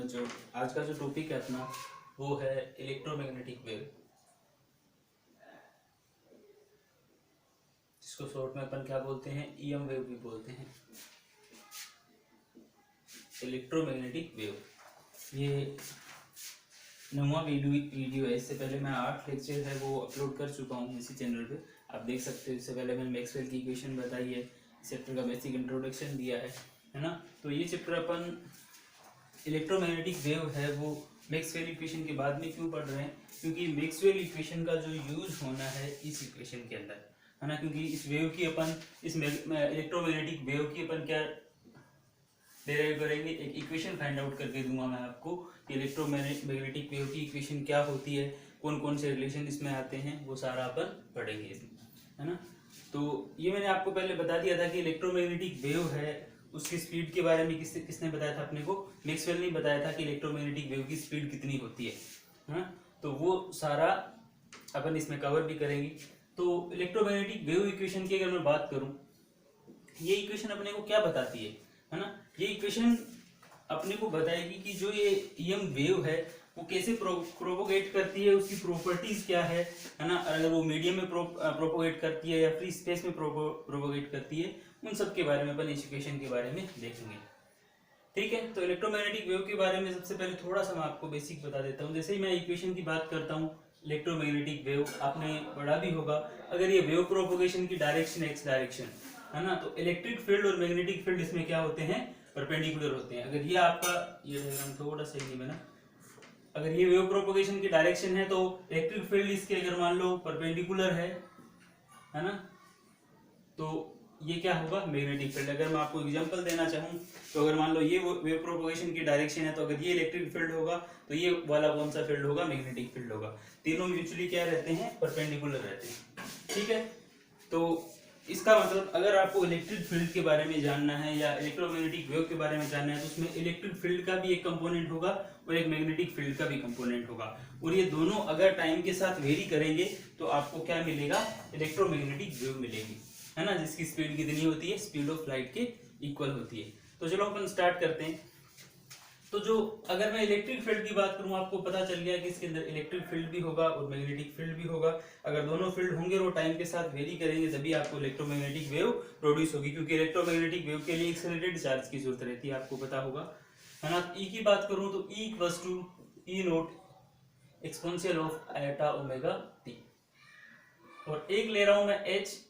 बच्चों, आज का जो टॉपिक है अपना वो है इलेक्ट्रोमैग्नेटिक वेव, जिसको शॉर्ट में अपन क्या बोलते हैं, ईएम वेव भी बोलते हैं। इलेक्ट्रोमैग्नेटिक वेव ये 9वां वीडियो है। इससे पहले मैं 8 लेक्चर है वो अपलोड कर चुका हूँ इसी चैनल पे, आप देख सकते हो। इससे पहले मैंने मैक्सवेल की इक्वेशन बताई है, चैप्टर का बेसिक इंट्रोडक्शन दिया है ना। तो ये चैप्टर अपन इलेक्ट्रोमैग्नेटिक वेव है वो मैक्सवेल इक्वेशन के बाद में क्यों पढ़ रहे हैं, क्योंकि मैक्सवेल इक्वेशन का जो यूज होना है इस इक्वेशन के अंदर है ना। क्योंकि इस वेव की अपन इस इलेक्ट्रोमैग्नेटिक वेव की अपन क्या डेराइव करेंगे, एक इक्वेशन फाइंड आउट करके दूंगा मैं आपको कि इलेक्ट्रोमैग्नेटिक वेव की इक्वेशन क्या होती है, कौन कौन से रिलेशन इसमें आते हैं, वो सारा अपन पढ़ेंगे है ना। तो ये मैंने आपको पहले बता दिया था कि इलेक्ट्रोमैग्नेटिक वेव है, उसकी स्पीड के बारे में किसने बताया था अपने को, मैक्सवेल ने बताया था कि इलेक्ट्रोमैग्नेटिक वेव की स्पीड कितनी होती है। तो वो सारा अपन इसमें कवर भी करेंगे। तो इलेक्ट्रोमैग्नेटिक वेव इक्वेशन की अगर मैं बात करूं, ये इक्वेशन अपने को क्या बताती है ना। ये इक्वेशन अपने को बताएगी कि जो ये ईएम वेव है वो कैसे प्रोपोगेट करती है, उसकी प्रॉपर्टीज क्या है ना। अगर वो मीडियम में प्रोपोगेट करती है या फ्री स्पेस में प्रोपोगेट करती है, उन सब के बारे में अपन इस इक्वेशन के बारे में देखेंगे। ठीक है, तो इलेक्ट्रोमैग्नेटिक वेव के बारे में सबसे पहले थोड़ा सा मैं आपको बेसिक बता देता हूँ। जैसे ही मैं इक्वेशन की बात करता हूँ, इलेक्ट्रोमैग्नेटिक वेव आपने पढ़ा भी होगा, अगर ये वेव प्रोपोगेशन की डायरेक्शन एक्स डायरेक्शन है ना, तो इलेक्ट्रिक फील्ड और मैग्नेटिक फील्ड इसमें क्या होते हैं, परपेंडिकुलर होते हैं। अगर ये आपका ये डायग्राम थोड़ा सही नहीं बना, अगर ये वेव प्रोपोगेशन की डायरेक्शन है तो इलेक्ट्रिक फील्ड इसके अगर मान लो परपेंडिकुलर है ना, तो ये क्या होगा, मैग्नेटिक फील्ड। अगर मैं आपको एग्जांपल देना चाहूँ तो अगर मान लो ये वेव प्रोपोगेशन की डायरेक्शन है, तो अगर ये इलेक्ट्रिक फील्ड होगा तो ये वाला कौन सा फील्ड होगा, मैग्नेटिक फील्ड होगा। तीनों म्यूचुअली क्या रहते हैं, परपेंडिकुलर रहते हैं। ठीक है, तो इसका मतलब अगर आपको इलेक्ट्रिक फील्ड के बारे में जानना है या इलेक्ट्रोमैग्नेटिक वेव के बारे में जानना है, तो उसमें इलेक्ट्रिक फील्ड का भी एक कंपोनेंट होगा और एक मैग्नेटिक फील्ड का भी कंपोनेंट होगा, और ये दोनों अगर टाइम के साथ वेरी करेंगे तो आपको क्या मिलेगा, इलेक्ट्रोमैग्नेटिक वेव मिलेगी है ना, जिसकी स्पीड कितनी होती है, स्पीड ऑफ लाइट के इक्वल होती है। तो चलो अपन स्टार्ट करते हैं। तो जो अगर मैं इलेक्ट्रिक फील्ड की बात करूं, आपको पता चल गया कि इसके अंदर इलेक्ट्रिक फील्ड भी होगा और मैग्नेटिक फील्ड भी होगा। अगर दोनों फील्ड होंगे और टाइम के साथ वेरी करेंगे तभी आपको इलेक्ट्रोमैग्नेटिक वेव प्रोड्यूस होगी, क्योंकि इलेक्ट्रोमैग्नेटिक वेव के लिए एक्सेलरेटेड चार्ज की जरूरत रहती है, आपको पता होगा है ना। ई की बात करूं तो E equals to E naught exponential of iota omega T, और एक ले रहा हूं मैं एच।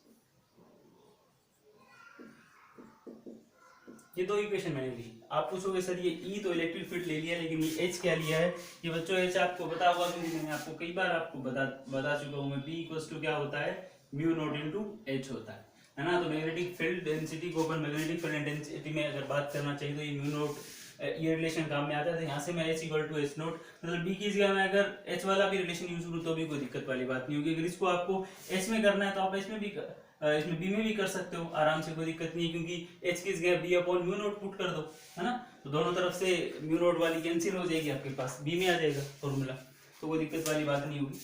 ये दो इक्वेशन मैंने ली। आप पूछोगे सर ये ई तो इलेक्ट्रिक फील्ड ले लिया, लेकिन ये एच क्या लिया है। ये बच्चों एच आपको पता होगा, क्योंकि मैंने आपको कई बार आपको बता चुका हूँ मैं। पी इक्वल्स टू क्या होता है, म्यू नॉट इनटू एच होता है ना। तो मैग्नेटिक फील्ड डेंसिटी को अपन मैग्नेटिक फील्ड डेंसिटी में अगर बात करना चाहिए तो ये म्यू नॉट ये रिलेशन काम में आता है। तो यहाँ से मैं H equal to H naught, मतलब बी की जगह मैं अगर एच वाला भी रिलेशन यूज करूँ तो भी कोई दिक्कत वाली बात नहीं होगी। अगर इसको आपको एच में करना है तो आप एच में भी इसमें बी में भी कर सकते हो आराम से, कोई दिक्कत नहीं है, क्योंकि एच की जगह B upon mu naught put कर दो है ना, तो दोनों तरफ से म्यू नोट वाली कैंसिल हो जाएगी, आपके पास बी में आ जाएगा फॉर्मूला, तो कोई दिक्कत वाली बात नहीं होगी।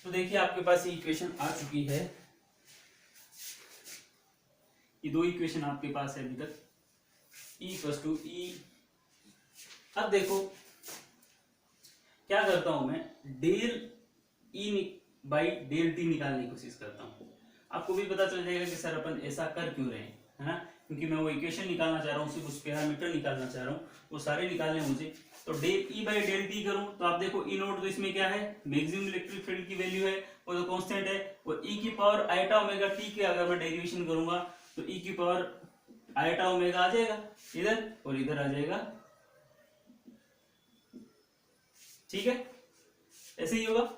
तो देखिए आपके पास ये इक्वेशन आ चुकी है, ये दो इक्वेशन आपके पास है अभी तक, ई इक्वल्स टू ई। अब देखो क्या करता हूं मैं, del E by del T निकालने की कोशिश करता हूं। आपको भी पता चल जाएगा कि सर अपन ऐसा कर क्यों रहे हैं है ना, क्योंकि मैं वो इक्वेशन निकालना चाह रहा हूँ, सिर्फ उस पैरामीटर निकालना चाह रहा हूँ, वो सारे निकालने मुझे। तो del E by del T करूँ तो आप देखो ई नोट तो इसमें क्या है, मैक्सिमम इलेक्ट्रिक फील्ड की वैल्यू है, वो तो कांस्टेंट है, और ई की पावर आयोटा ओमेगा टी के अगर मैं डेरिवेशन करूंगा तो ई की पावर आयोटा ओमेगा आ जाएगा इधर और इधर आ जाएगा। ठीक है, ऐसे ही होगा।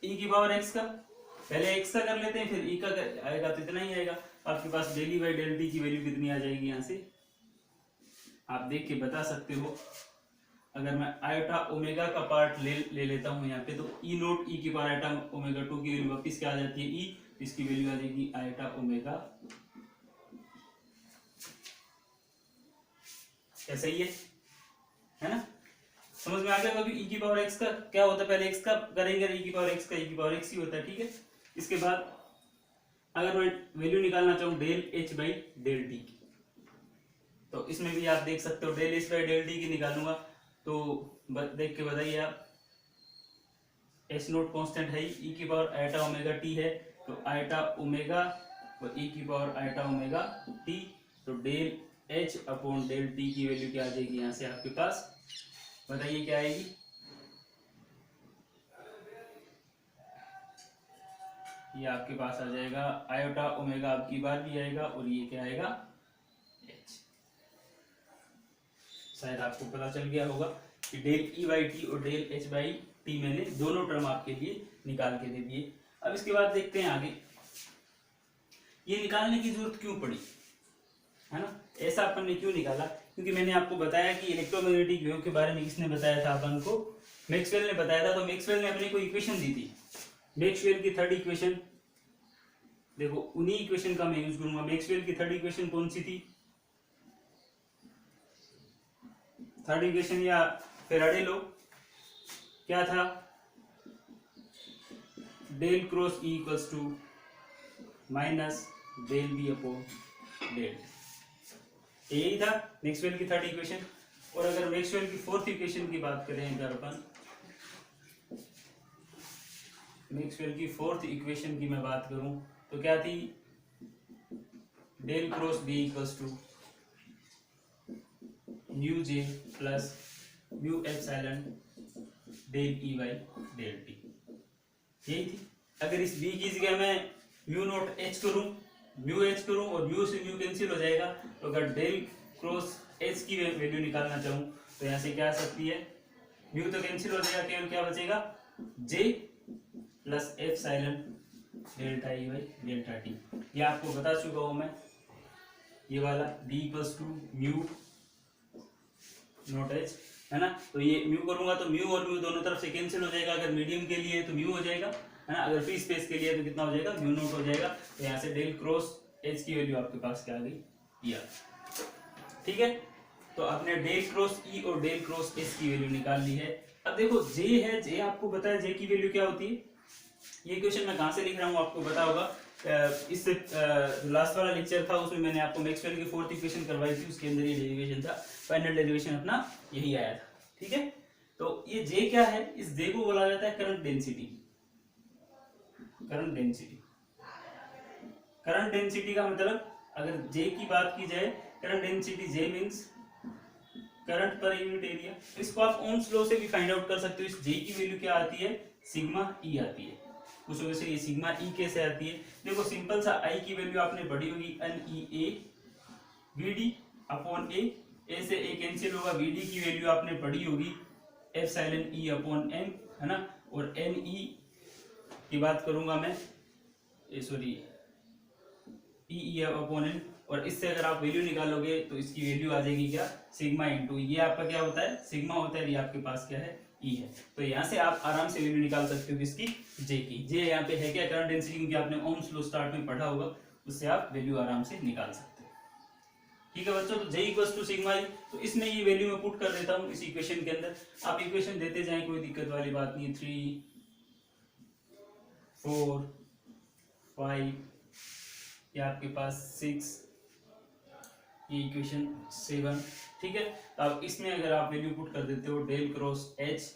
ई की पावर एक्स का, पहले एक्स का कर लेते हैं, फिर ई का आएगा तो इतना ही आएगा। आपके पास del E by del T की वैल्यू कितनी आ जाएगी, यहाँ से आप देख के बता सकते हो। अगर मैं आयोटा ओमेगा का पार्ट ले लेता हूँ यहाँ पे, तो ई नोट ई की पावर आयोटा ओमेगा टू की वैल्यू वापिस क्या आ जाती है, ई, इसकी वैल्यू आ जाएगी आयोटा ओमेगा। क्या सही है ना, समझ में आ गया। कभी ई की पावर एक्स का क्या होता है, पहले एक्स का करेंगे, ई की पावर एक्स का, ई की पावर एक्स ही होता है। ठीक है, इसके बाद अगर मैं वैल्यू निकालना चाहूँ del H by del T की, तो इसमें भी आप देख सकते हो del H by del T की निकालूंगा तो देख के बताइए आप। एच नोट कॉन्स्टेंट है ई की पावर आइटा ओमेगा टी है, तो आइटा ओमेगा और ई की पावर आइटा ओमेगा टी, तो del H upon del T की वैल्यू क्या आ जाएगी यहाँ से आपके पास, बताइए क्या आएगी। ये आपके पास आ जाएगा आयोटा ओमेगा आपकी बार भी आएगा और ये क्या आएगा एच। शायद आपको पता चल गया होगा कि डेल ई बाई टी और डेल एच बाई टी मैंने दोनों टर्म आपके लिए निकाल के दे दिए। अब इसके बाद देखते हैं आगे ये निकालने की जरूरत क्यों पड़ी, है ना, ऐसा अपन ने क्यों निकाला, क्योंकि मैंने आपको बताया कि इलेक्ट्रोमैग्नेटिक वेव के बारे में किसने बताया था अपन को, मैक्सवेल ने बताया था। तो मैक्सवेल ने अपने को इक्वेशन दी थी, मैक्सवेल की थर्ड इक्वेशन, देखो उन्हीं इक्वेशन का मैं यूज करूंगा। मैक्सवेल की थर्ड इक्वेशन कौन सी थी, थर्ड इक्वेशन या फेराडे लॉ क्या था, del cross E equals to minus del B upon del, यही था मैक्सवेल की थर्ड इक्वेशन। और अगर मैक्सवेल की फोर्थ इक्वेशन की बात करें, अगर अपन मैक्सवेल की फोर्थ इक्वेशन की मैं बात करूं तो क्या थी, del cross B equals to mu J plus mu epsilon del E by del T, यही थी। अगर इस बी की जगह मैं म्यू नॉट एच करूं, म्यू एच करूं और म्यू से म्यू कैंसिल हो जाएगा, तो अगर डेल क्रॉस एच की वैल्यू निकालना चाहूं तो यहाँ से क्या आ सकती है, म्यू तो कैंसिल हो जाएगा, केवल क्या बचेगा J plus epsilon delta E by delta T. ये आपको बता चुका हूं मैं, ये वाला D equals to mu naught H, है ना। तो ये म्यू करूंगा तो म्यू और म्यू दोनों तरफ से कैंसिल हो जाएगा, अगर मीडियम के लिए तो म्यू हो जाएगा, है ना, अगर फ्री स्पेस के लिए तो कितना हो जाएगा, म्यू नॉट हो जाएगा। तो यहाँ से डेल क्रॉस एच की वैल्यू आपके पास क्या आ गई, ये, ठीक है। तो आपने डेल क्रॉस ई और डेल क्रॉस एच की वैल्यू निकाल ली है। अब देखो जे है, जे आपको बताया जे की वैल्यू क्या होती है, ये क्वेश्चन मैं कहाँ से लिख रहा हूँ आपको पता होगा, इससे लास्ट वाला लेक्चर था उसमें मैंने आपको मैक्सवेल की फोर्थ इक्वेशन करवाई थी, उसके अंदर ये डेरिवेशन था, फाइनल डेरिवेशन अपना यही आया था, ठीक है। तो ये जे क्या है, इस जे को बोला जाता है current density, current density. Current density का मतलब अगर जे की बात की जाए, करंट डेंसिटी जे means current per unit area. इसको आप ओम्स लॉ से भी फाइंड आउट कर सकते हो। इस जे की वैल्यू क्या आती है, सिग्मा ई आती है। उस वजह से ये सिग्मा ई कैसे आती है, देखो सिंपल सा, आई की वैल्यू आपने पढ़ी होगी N E A V D upon A से ए कैंसिल होगा, वी डी की वैल्यू आपने पढ़ी होगी एप्सिलॉन ई अपॉन एम, है ना। और एन ई की बात करूंगा मैं, सॉरी ई अपॉन एन, और इससे अगर आप वैल्यू निकालोगे तो इसकी वैल्यू आ जाएगी क्या, सिग्मा इंटू, ये आपका क्या होता है, सिग्मा होता है, ये आपके पास क्या है, ई है। तो यहाँ से आप आराम से वैल्यू निकाल सकते हो किसकी, जे की। जे यहाँ पे है क्या, करंट डेंसिटी, क्योंकि आपने ओम्स लॉ स्टार्ट में पढ़ा होगा, उससे आप वैल्यू आराम से निकाल सकते हो, ठीक है बच्चों। तो जे इक्वल्स टू सिग्मा ई, तो इसमें ये वैल्यू मैं पुट कर देता हूँ इस इक्वेशन के अंदर। आप इक्वेशन देते जाएं, कोई दिक्कत वाली बात नहीं है। 3 4 5, ये आपके पास 6, ये इक्वेशन 7, ठीक है। अब इसमें अगर आप वैल्यू पुट कर देते हो, डेल क्रॉस एच,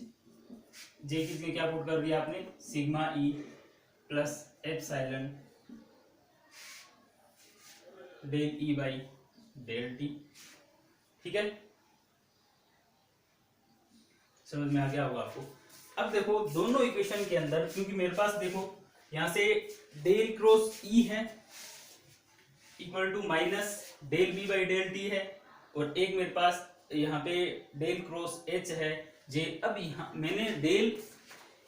जे की जगह क्या पुट कर दिया आपने, sigma E plus epsilon del E by del T, ठीक है, समझ में आ गया होगा आपको। अब देखो दोनों इक्वेशन के अंदर, क्योंकि मेरे पास देखो यहां से डेल क्रॉस ई है equal to minus del B by del T है, और एक मेरे पास यहाँ पे डेल क्रॉस एच है जे। अब यहाँ मैंने del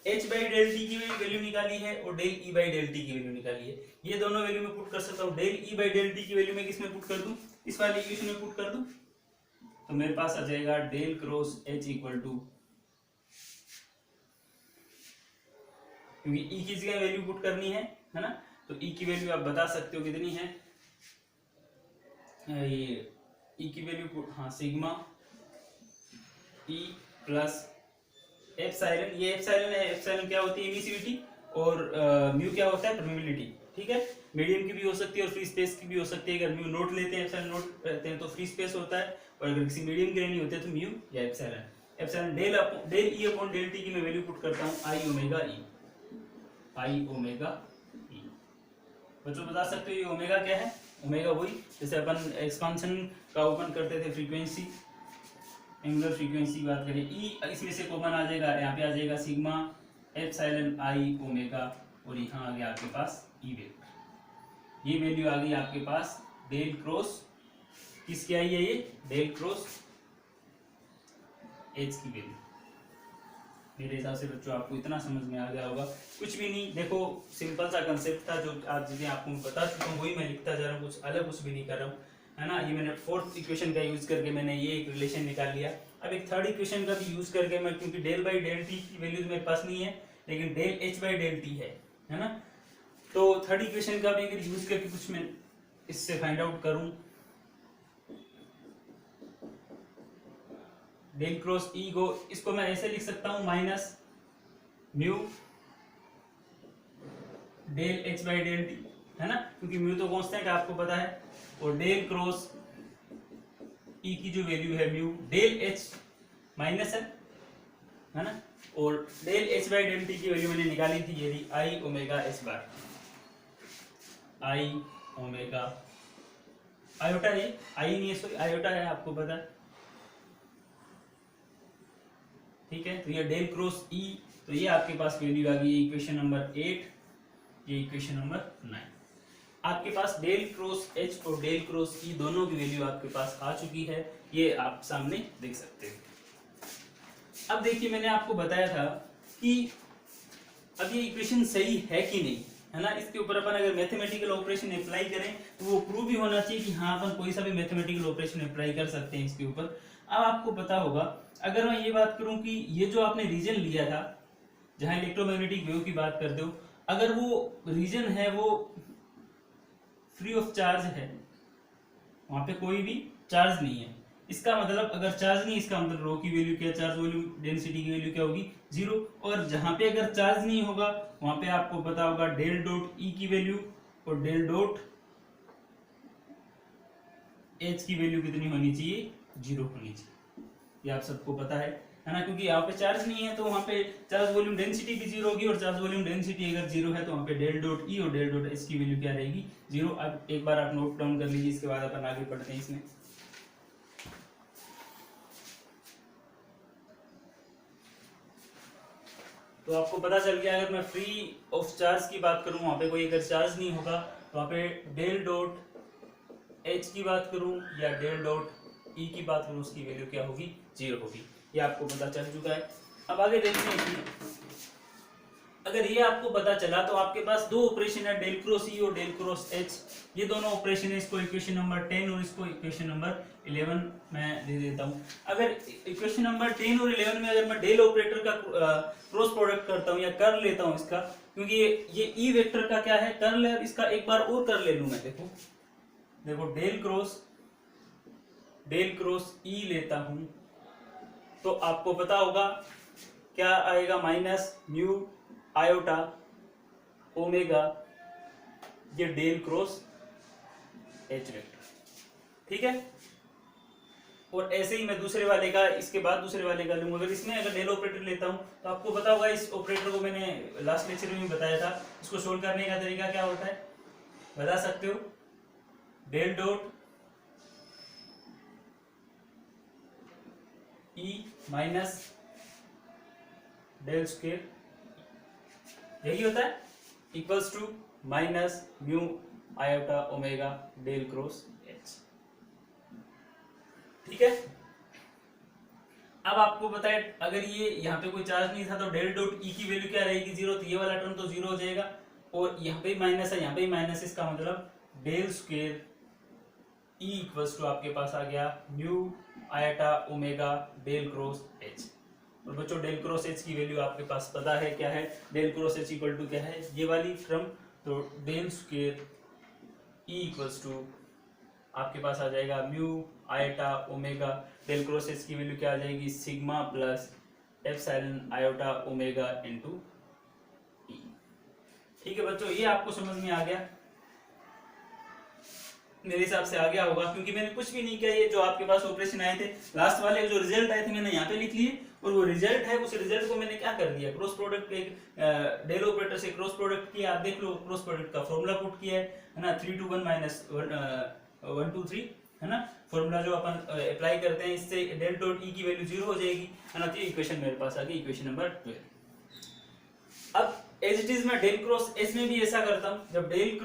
H by del T की वैल्यू निकाली है और del E by del T की वैल्यू निकाली है, ये दोनों वैल्यू में पुट कर सकता हूँ। Del E by del T की वैल्यू में किसमें पुट कर दूं, इस वाली इक्वेशन में पुट कर दूं, तो मेरे पास आ जाएगा del cross H equal to, क्योंकि ई की जगह वैल्यू पुट करनी है ना, तो ई की वैल्यू आप बता सकते हो कितनी है, ये ई की वैल्यू, हाँ सिग्मा ई प्लस एप्सिलॉन, ये एप्सिलॉन है, एप्सिलॉन क्या होती है, एमिसिविटी, और म्यू क्या होता है, परमेबिलिटी, ठीक है। मीडियम की भी हो सकती है और फ्री स्पेस की भी हो सकती है। अगर म्यू नोट लेते हैं, एप्सिलॉन नोट रहते हैं तो फ्री स्पेस होता है, और अगर किसी मीडियम के लेनी होती है तो म्यू या epsilon. Epsilon del E upon del T की मैं वैल्यू पुट करता हूँ आई ओमेगा ई, आई ओमेगा ई। बच्चों बता सकते हो ये ओमेगा क्या है? ओमेगा वही जैसे अपन एक्सपांशन का ओपन करते थे फ्रीक्वेंसी, एंगुलर फ्रीक्वेंसी की बात करें, ई इसमें से कॉमन आ जाएगा, यहाँ पे आ जाएगा सिग्मा एप्सिलॉन आई ओमेगा, और यहाँ आ गया आपके पास ई वेक्टर। ये वैल्यू आ गई आपके पास डेल क्रॉस किसकी आई है? ये डेल क्रॉस एच की वैल्यू। मेरे हिसाब से बच्चों आपको इतना समझ में आ गया होगा, कुछ भी नहीं। देखो सिंपल सा कंसेप्ट था जो आज जिसे आपको बता चुका हूँ वही मैं लिखता जा रहा हूँ, कुछ अलग कुछ भी नहीं कर रहा हूँ, है ना। ये मैंने फोर्थ इक्वेशन का यूज करके मैंने ये एक रिलेशन निकाल लिया। अब एक थर्ड इक्वेशन का भी यूज करके मैं, क्योंकि डेल बाई डेल टी की वैल्यू मेरे पास नहीं है, लेकिन del H by del T है ना। तो थर्ड इक्वेशन का भी अगर यूज करके कुछ मैं इससे फाइंड आउट करूं, डेल क्रॉस ई को, इसको मैं ऐसे लिख सकता हूं minus mu del H by del T, है ना, क्योंकि म्यू तो कांस्टेंट आपको पता है, और डेल क्रॉस ई की जो वैल्यू है म्यू डेल एच माइनस है ना, और del H by del T की वैल्यू मैंने निकाली थी ये I omega H bar, I omega iota, ये आई नहीं है सॉरी आयोटा है, आपको पता है, ठीक है। तो ये डेल क्रॉस ई, तो ये आपके पास वैल्यू आ गई इक्वेशन नंबर 8, ये इक्वेशन नंबर 9। आपके पास डेल क्रॉस एच और डेल क्रॉस ई दोनों की वैल्यू आपके पास आ चुकी है, ये आप सामने देख सकते हो। अब देखिए मैंने आपको बताया था कि अब ये इक्वेशन सही है कि नहीं, है ना। इसके ऊपर अपन अगर मैथमेटिकल ऑपरेशन अप्लाई करें तो वो प्रूव भी होना चाहिए कि हाँ अपन कोई सा भी मैथमेटिकल ऑपरेशन अप्लाई कर सकते हैं इसके ऊपर। अब आपको पता होगा, अगर मैं ये बात करूं कि ये जो आपने रीजन लिया था जहां इलेक्ट्रोमैग्नेटिक वेव की बात करते हो, अगर वो रीजन है वो फ्री ऑफ चार्ज है, वहां पे कोई भी चार्ज नहीं है, इसका मतलब अगर चार्ज नहीं, इसका मतलब रो की वैल्यू क्या, चार्ज वॉल्यूम डेंसिटी की वैल्यू क्या होगी? 0। और जहां पे अगर चार्ज नहीं होगा वहां पे आपको पता होगा डेल डॉट ई की वैल्यू और डेल डॉट एच की वैल्यू कितनी होनी चाहिए? 0 होनी चाहिए। ये आप सबको पता है ना, क्योंकि यहाँ पे चार्ज नहीं है तो वहां पे चार्ज वॉल्यूम डेंसिटी भी 0 होगी, और चार्ज वॉल्यूम डेंसिटी अगर 0 है तो वहां पे डेल डॉट ई और डेल डॉट एच की वैल्यू क्या रहेगी? 0। अब एक बार आप नोट डाउन कर लीजिए, इसके बाद अपन आगे बढ़ते हैं इसमें। तो आपको पता चल गया, अगर मैं फ्री ऑफ चार्ज की बात करूं, वहां पे कोई अगर चार्ज नहीं होगा तो वहां पे डेल डॉट एच की बात करूं या डेल डॉट ई की बात करूं, उसकी वैल्यू क्या होगी? 0 होगी। ये आपको पता चल चुका है। अब आगे देखते हैं कि अगर ये आपको पता चला तो आपके पास दो ऑपरेशन है, डेल क्रॉस ई और डेल क्रॉस एच। ये दोनों ऑपरेशन है, इसको इक्वेशन नंबर 10 और इसको इक्वेशन नंबर 11 मैं दे देता हूं। अगर इक्वेशन नंबर 10 और 11 में अगर मैं डेल ऑपरेटर का क्रॉस प्रोडक्ट करता हूं या कर लेता हूं इसका, क्योंकि ये ई वेक्टर का क्या है? कर्ल है, इसका एक बार और कर ले लूं मैं। देखो डेल क्रॉस ई लेता हूं तो आपको पता होगा क्या आएगा? माइनस म्यू आयोटा ओमेगा, ये डेल क्रॉस एच वेक्टर, ठीक है। और ऐसे ही मैं दूसरे वाले का, इसके बाद दूसरे वाले का लूंगा। अगर इसमें अगर डेल ऑपरेटर लेता हूं तो आपको पता होगा, इस ऑपरेटर को मैंने लास्ट लेक्चर में बताया था, इसको सोल्व करने का तरीका क्या होता है बता सकते हो? Del dot E minus del square, यही होता है, equals to minus mu iota omega del cross H, ठीक है। अब आपको पता है अगर ये यहाँ पे कोई चार्ज नहीं था तो डेल डॉट ई की वैल्यू क्या रहेगी? 0। तो ये वाला टर्म तो 0 हो जाएगा, और यहाँ पे माइनस है, यहाँ पे माइनस, इसका मतलब del square E equals to आपके पास आ गया mu iota omega del cross H. और बच्चों डेल क्रॉस एच की वैल्यू आपके पास पता है क्या है? Del cross H equal to क्या है? ये वाली टर्म, तो del square E equals to आपके पास आ जाएगा mu iota omega, del cross H की वैल्यू क्या आ जाएगी? Sigma plus epsilon iota omega into ई, ठीक है बच्चों। ये आपको समझ में आ गया। मेरे हिसाब से आ गया होगा, क्योंकि मैंने कुछ भी नहीं किया। ये जो आपके पास ऑपरेशन आए थे लास्ट वाले, जो रिजल्ट आए थे मैंने यहाँ पे लिख लिए, और वो रिजल्ट है उस रिजल्ट को मैंने क्या कर दिया, क्रॉस प्रोडक्ट डेल ऑपरेटर से क्रॉस प्रोडक्ट किया। आप देख लो क्रॉस प्रोडक्ट का फॉर्मूला पुट किया है ना, 3 to 1 माइनस 1 to 3 है ना, फॉर्मूला जो अपन अप्लाई करते हैं, इससे डेल डॉट ई की वैल्यू 0 हो जाएगी है ना। तो इक्वेशन मेरे पास आ गई, इक्वेशन नंबर 12। अब एज इट इज मैं डेल क्रॉस एच में भी ऐसा करता हूं, जब डेल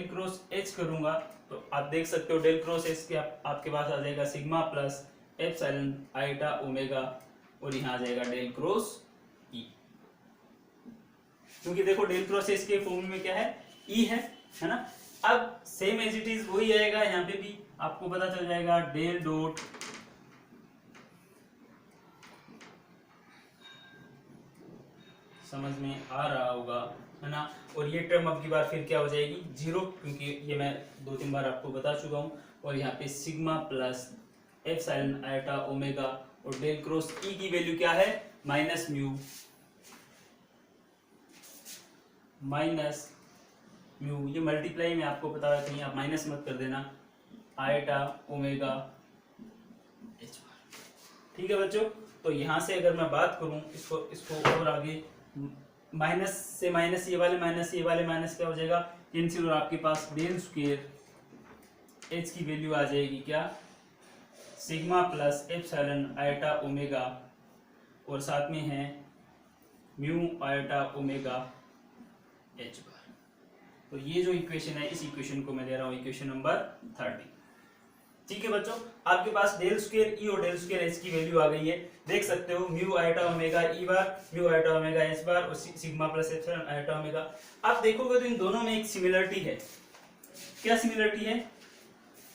क्रॉस एच करूंगा तो आप देख सकते हो डेल क्रॉस एच के आपके पास आ जाएगा sigma plus epsilon iota omega, और यहाँ आ जाएगा डेल क्रॉस ई। क्योंकि देखो डेल क्रॉस एच के फॉर्मूले में क्या है, ई है ना। अब सेम एज इट इज वही आएगा, यहाँ पे भी आपको पता चल जाएगा डेल डॉट समझ में आ रहा होगा है ना। और ये टर्म अब की बार फिर क्या हो जाएगी 0, क्योंकि ये मैं 2-3 बार आपको बता चुका हूँ। और यहाँ पे sigma plus epsilon iota omega, और डेल क्रॉस ई की वैल्यू क्या है माइनस म्यू, ये मल्टीप्लाई में आपको पता है, कहीं आप माइनस मत कर देना, आइटा ओमेगा एच बार। ठीक है बच्चों, तो यहाँ से अगर मैं बात करूँ इसको और आगे, माइनस से माइनस, ये वाले माइनस क्या हो जाएगा कैंसिल, और आपके पास डेल स्क्वायर एच की वैल्यू आ जाएगी क्या, sigma plus epsilon iota omega, और साथ में है mu iota omega H bar. तो ये जो इक्वेशन है, इस इक्वेशन को मैं दे रहा हूँ इक्वेशन नंबर 30। ठीक है बच्चों, आपके पास डेल स्क्वायर ई और डेल स्क्वायर एच की वैल्यू आ गई है। देख सकते हो mu iota omega E bar, mu iota omega H bar, और sigma plus epsilon iota omega. आप देखोगे तो इन दोनों में एक सिमिलरिटी है। क्या सिमिलरिटी है?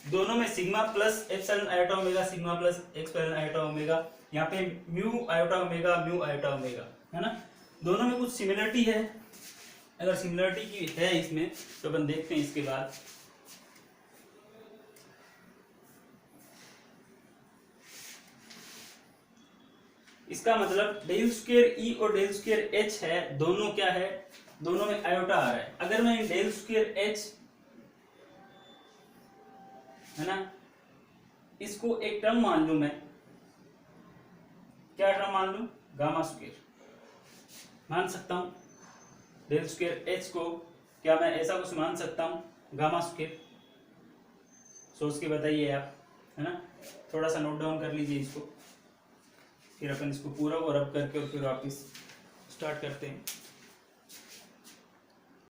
दोनों में sigma plus epsilon iota omega, sigma plus epsilon iota omega, यहाँ पे mu iota omega, mu iota omega, है ना। दोनों में कुछ सिमिलरिटी है। अगर सिमिलरिटी की है इसमें तो अपन देखते हैं इसके बाद। इसका मतलब डेल स्क्वायर ई और डेल स्क्वायर एच है, दोनों क्या है, दोनों में आयोटा आ रहा है। अगर मैं डेल स्क्वायर एच है ना, इसको एक टर्म मान लू, मैं क्या टर्म मान लू, गामा स्क्वायर मान सकता हूं। डेल स्क्वायर एच को क्या मैं ऐसा कुछ मान सकता हूं, गामा स्क्वायर? सोच के बताइए आप, है ना। थोड़ा सा नोट डाउन कर लीजिए इसको, फिर अपन इसको पूरा को रब करके और फिर वापिस स्टार्ट करते हैं।